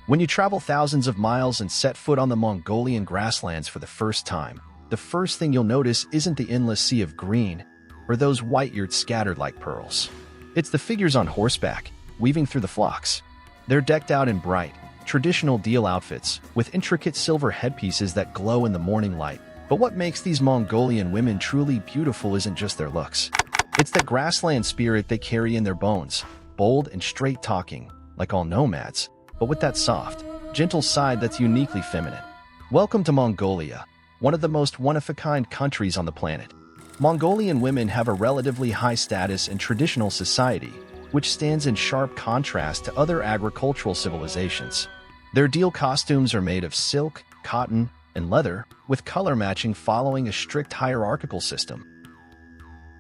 When you travel thousands of miles and set foot on the Mongolian grasslands for the first time, the first thing you'll notice isn't the endless sea of green or those white yurts scattered like pearls. It's the figures on horseback, weaving through the flocks. They're decked out in bright, traditional deal outfits with intricate silver headpieces that glow in the morning light. But what makes these Mongolian women truly beautiful isn't just their looks. It's the grassland spirit they carry in their bones, bold and straight-talking, like all nomads, but with that soft, gentle side that's uniquely feminine. Welcome to Mongolia, one of the most one-of-a-kind countries on the planet. Mongolian women have a relatively high status in traditional society, which stands in sharp contrast to other agricultural civilizations. Their deal costumes are made of silk, cotton, and leather, with color matching following a strict hierarchical system.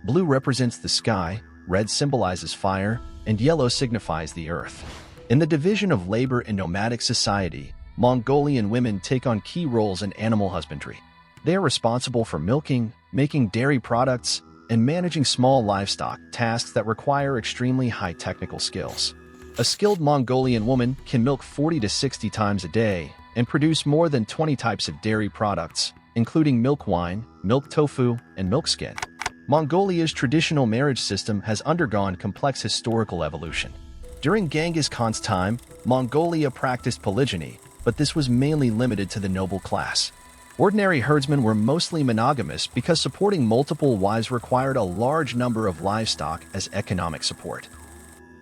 Blue represents the sky, red symbolizes fire, and yellow signifies the earth. In the division of labor in nomadic society, Mongolian women take on key roles in animal husbandry. They are responsible for milking, making dairy products, and managing small livestock, tasks that require extremely high technical skills. A skilled Mongolian woman can milk 40 to 60 times a day and produce more than 20 types of dairy products, including milk wine, milk tofu, and milk skin. Mongolia's traditional marriage system has undergone complex historical evolution. During Genghis Khan's time, Mongolia practiced polygyny, but this was mainly limited to the noble class. Ordinary herdsmen were mostly monogamous because supporting multiple wives required a large number of livestock as economic support.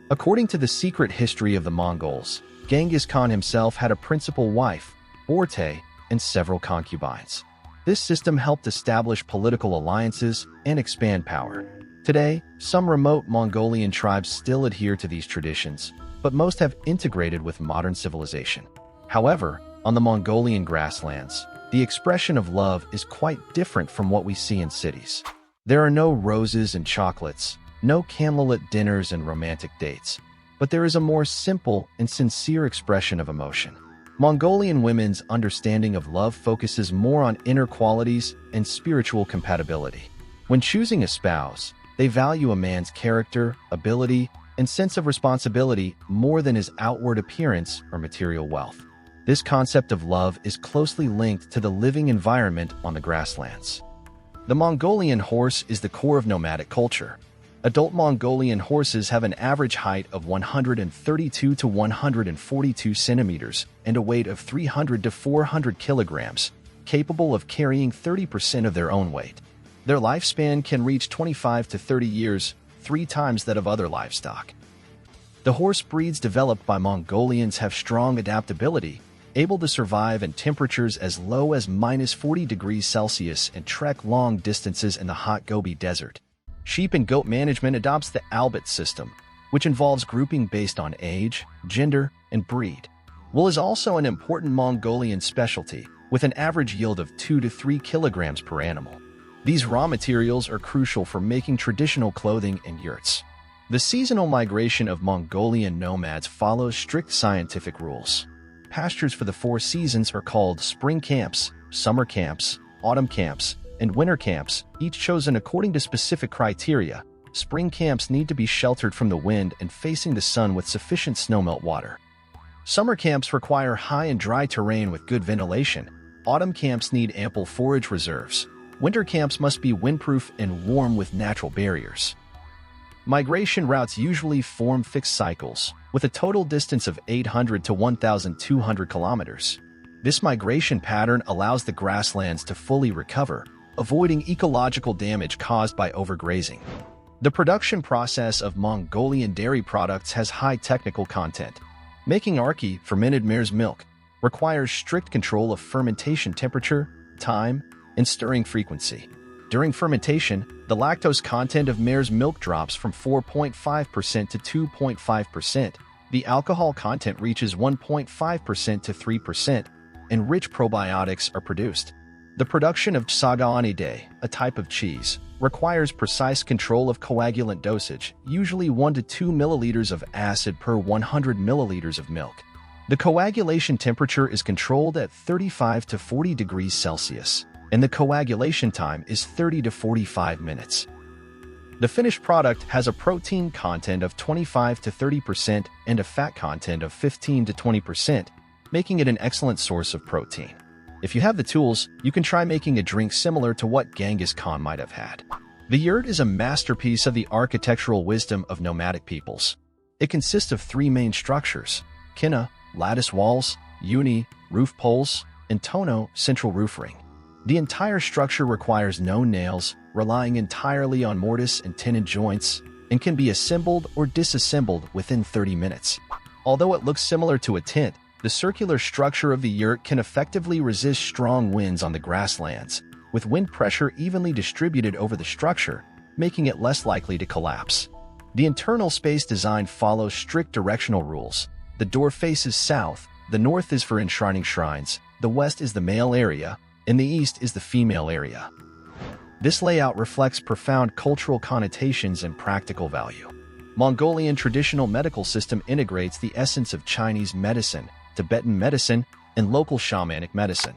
According to the secret history of the Mongols, Genghis Khan himself had a principal wife, Orte, and several concubines. This system helped establish political alliances and expand power. Today, some remote Mongolian tribes still adhere to these traditions, but most have integrated with modern civilization. However, on the Mongolian grasslands, the expression of love is quite different from what we see in cities. There are no roses and chocolates, no candlelit dinners and romantic dates, but there is a more simple and sincere expression of emotion. Mongolian women's understanding of love focuses more on inner qualities and spiritual compatibility. When choosing a spouse, they value a man's character, ability, and sense of responsibility more than his outward appearance or material wealth. This concept of love is closely linked to the living environment on the grasslands. The Mongolian horse is the core of nomadic culture. Adult Mongolian horses have an average height of 132 to 142 centimeters and a weight of 300 to 400 kilograms, capable of carrying 30% of their own weight. Their lifespan can reach 25 to 30 years, 3 times that of other livestock. The horse breeds developed by Mongolians have strong adaptability, able to survive in temperatures as low as -40 degrees Celsius and trek long distances in the hot Gobi Desert. Sheep and goat management adopts the Albit system, which involves grouping based on age, gender, and breed. Wool is also an important Mongolian specialty, with an average yield of 2 to 3 kilograms per animal. These raw materials are crucial for making traditional clothing and yurts. The seasonal migration of Mongolian nomads follows strict scientific rules. Pastures for the 4 seasons are called spring camps, summer camps, autumn camps, and winter camps, each chosen according to specific criteria. Spring camps need to be sheltered from the wind and facing the sun with sufficient snowmelt water. Summer camps require high and dry terrain with good ventilation. Autumn camps need ample forage reserves. Winter camps must be windproof and warm with natural barriers. Migration routes usually form fixed cycles, with a total distance of 800 to 1,200 kilometers. This migration pattern allows the grasslands to fully recover, avoiding ecological damage caused by overgrazing. The production process of Mongolian dairy products has high technical content. Making arki, fermented mare's milk, requires strict control of fermentation temperature, time, and stirring frequency. During fermentation, the lactose content of mare's milk drops from 4.5% to 2.5%. The alcohol content reaches 1.5% to 3%, and rich probiotics are produced. The production of sagaanide, a type of cheese, requires precise control of coagulant dosage, usually 1 to 2 milliliters of acid per 100 milliliters of milk. The coagulation temperature is controlled at 35 to 40 degrees Celsius, and the coagulation time is 30 to 45 minutes. The finished product has a protein content of 25 to 30% and a fat content of 15 to 20%. making it an excellent source of protein. If you have the tools, you can try making a drink similar to what Genghis Khan might have had. The yurt is a masterpiece of the architectural wisdom of nomadic peoples. It consists of three main structures: kinna, lattice walls; uni, roof poles; and tono, central roof ring. The entire structure requires no nails, relying entirely on mortise and tenon joints, and can be assembled or disassembled within 30 minutes. Although it looks similar to a tent, the circular structure of the yurt can effectively resist strong winds on the grasslands, with wind pressure evenly distributed over the structure, making it less likely to collapse. The internal space design follows strict directional rules. The door faces south, the north is for enshrining shrines, the west is the male area, and the east is the female area. This layout reflects profound cultural connotations and practical value. Mongolian traditional medical system integrates the essence of Chinese medicine, Tibetan medicine, and local shamanic medicine.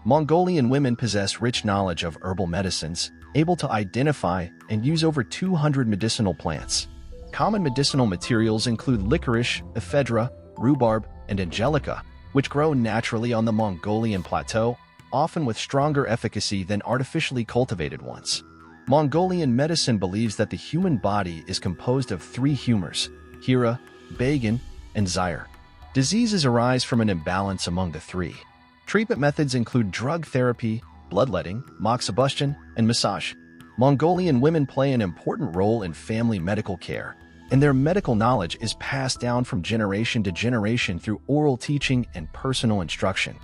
Mongolian women possess rich knowledge of herbal medicines, able to identify and use over 200 medicinal plants. Common medicinal materials include licorice, ephedra, rhubarb, and angelica, which grow naturally on the Mongolian plateau, often with stronger efficacy than artificially cultivated ones. Mongolian medicine believes that the human body is composed of three humors: hira, bagan, and zair. Diseases arise from an imbalance among the three. Treatment methods include drug therapy, bloodletting, moxibustion, and massage. Mongolian women play an important role in family medical care, and their medical knowledge is passed down from generation to generation through oral teaching and personal instruction.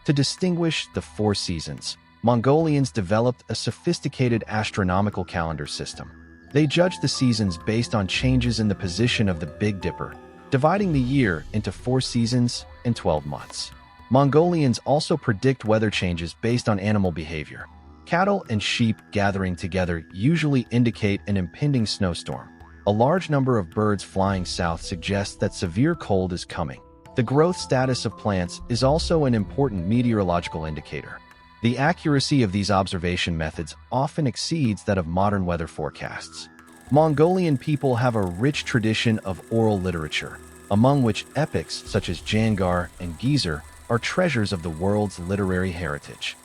To distinguish the four seasons, Mongolians developed a sophisticated astronomical calendar system. They judge the seasons based on changes in the position of the Big Dipper, dividing the year into 4 seasons and 12 months. Mongolians also predict weather changes based on animal behavior. Cattle and sheep gathering together usually indicate an impending snowstorm. A large number of birds flying south suggests that severe cold is coming. The growth status of plants is also an important meteorological indicator. The accuracy of these observation methods often exceeds that of modern weather forecasts. Mongolian people have a rich tradition of oral literature, among which epics such as Jangar and Gezer are treasures of the world's literary heritage.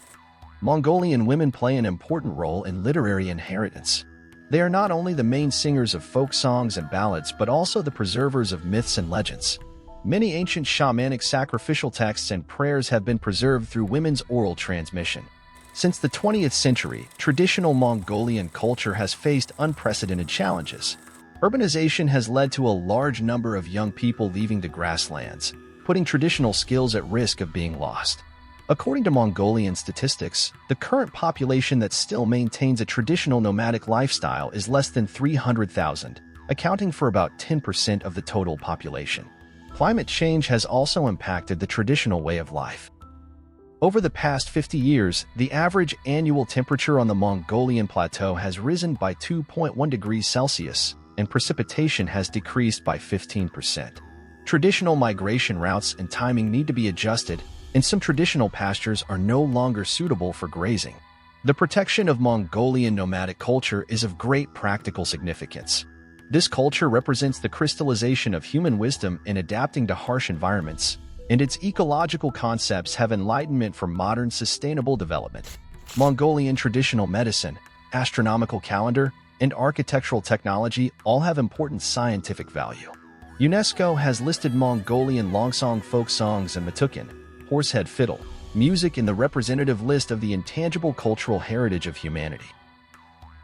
Mongolian women play an important role in literary inheritance. They are not only the main singers of folk songs and ballads, but also the preservers of myths and legends. Many ancient shamanic sacrificial texts and prayers have been preserved through women's oral transmission. Since the 20th century, traditional Mongolian culture has faced unprecedented challenges. Urbanization has led to a large number of young people leaving the grasslands, putting traditional skills at risk of being lost. According to Mongolian statistics, the current population that still maintains a traditional nomadic lifestyle is less than 300,000, accounting for about 10% of the total population. Climate change has also impacted the traditional way of life. Over the past 50 years, the average annual temperature on the Mongolian plateau has risen by 2.1 degrees Celsius, and precipitation has decreased by 15%. Traditional migration routes and timing need to be adjusted, and some traditional pastures are no longer suitable for grazing. The protection of Mongolian nomadic culture is of great practical significance. This culture represents the crystallization of human wisdom in adapting to harsh environments, and its ecological concepts have enlightenment for modern sustainable development. Mongolian traditional medicine, astronomical calendar, and architectural technology all have important scientific value. UNESCO has listed Mongolian longsong folk songs and matukin, horsehead fiddle, music in the representative list of the intangible cultural heritage of humanity.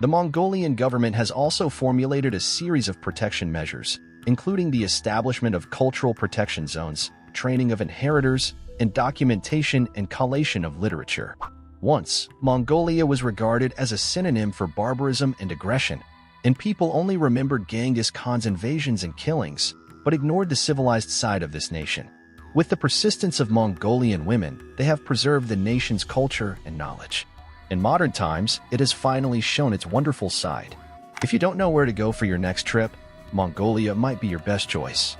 The Mongolian government has also formulated a series of protection measures, including the establishment of cultural protection zones, training of inheritors, and documentation and collation of literature. Once, Mongolia was regarded as a synonym for barbarism and aggression, and people only remembered Genghis Khan's invasions and killings, but ignored the civilized side of this nation. With the persistence of Mongolian women, they have preserved the nation's culture and knowledge. In modern times, it has finally shown its wonderful side. If you don't know where to go for your next trip, Mongolia might be your best choice.